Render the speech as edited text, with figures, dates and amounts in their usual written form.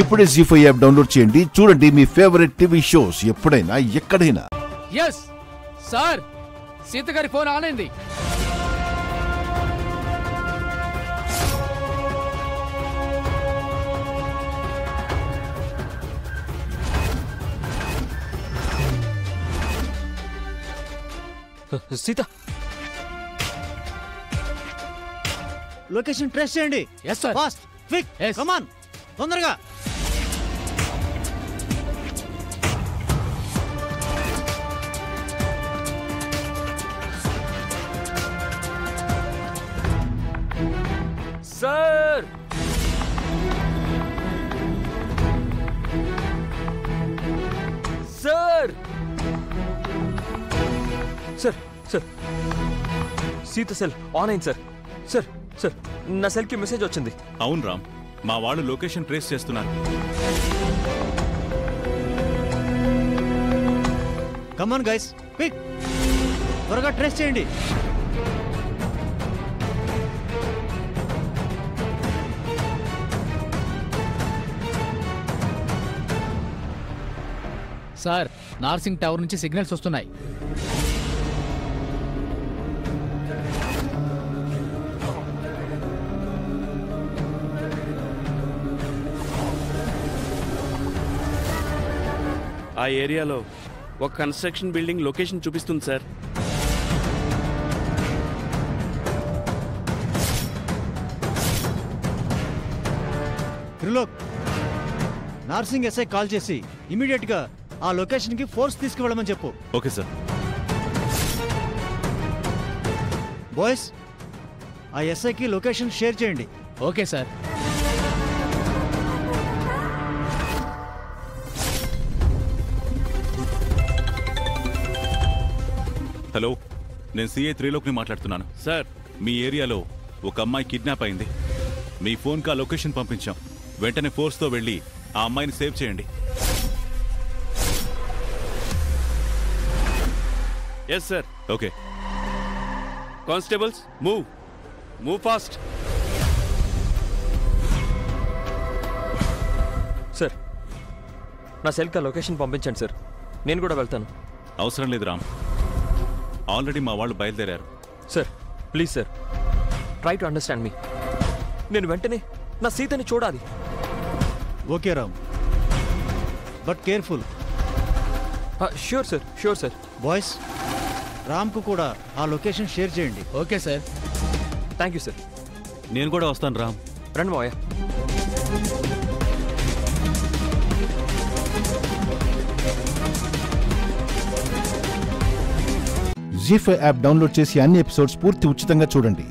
ఇప్పుడే జీ5 app download చేయండి. చూడండి మీ ఫేవరెట్ టీవీ షోస్ ఎప్పుడైనా ఎక్కడైనా. ఎస్ సార్, సీత గారి ఫోన్ ఆన్ అయింది. సీత, లొకేషన్ ట్రేస్ చేయండి. Yes sir. Fast, quick, come on, తొందరగా. Sir sir sir sir Sita cell on అయింది సార్. సార్ సార్ నా సెల్కి మెసేజ్ వచ్చింది. అవును రామ్, మా వాళ్ళు లొకేషన్ ట్రేస్ చేస్తున్నారు. కమ్ ఆన్ గైస్, క్విక్, త్వరగా ట్రేస్ చేయండి. సార్, నార్సింగ్ టవర్ నుంచి సిగ్నల్స్ వస్తున్నాయి. ఆ ఏరియాలో ఒక కన్స్ట్రక్షన్ బిల్డింగ్ లొకేషన్ చూపిస్తుంది sir. Trilok, Narsing SI call చేసి ఇమీడియట్ గా ఆ లొకేషన్ కి ఫోర్స్ తీసుకువెళ్ళమని చెప్పు. Okay sir. బాయ్స్, ఆ ఎస్ఐకి లొకేషన్ షేర్ చేయండి. Okay sir. హలో, నేను సిఐ త్రిలోక్ని మాట్లాడుతున్నాను. సార్, మీ ఏరియాలో ఒక అమ్మాయి కిడ్నాప్ అయింది. మీ ఫోన్కి ఆ లొకేషన్ పంపించాం. వెంటనే ఫోర్స్తో వెళ్ళి ఆ అమ్మాయిని సేవ్ చేయండి. Yes sir. Okay. Constables, move fast. Sir నా సెల్కి ఆ లొకేషన్ పంపించండి సార్, నేను కూడా వెళ్తాను. అవసరం లేదు రామ్, ఆల్రెడీ మా వాళ్ళు బయలుదేరారు. Sir please sir, try to understand me. నేను వెంటనే నా సీతని చూడాలి. Okay Ram, but careful. Sure sir, sure sir. Boys, రామ్కు కూడా ఆ లొకేషన్ షేర్ చేయండి. Okay sir. Thank you sir. నేను కూడా వస్తాను రామ్. రండి మావయ్య. జీ5 యాప్ డౌన్లోడ్ చేసి అన్ని ఎపిసోడ్స్ పూర్తి ఉచితంగా చూడండి.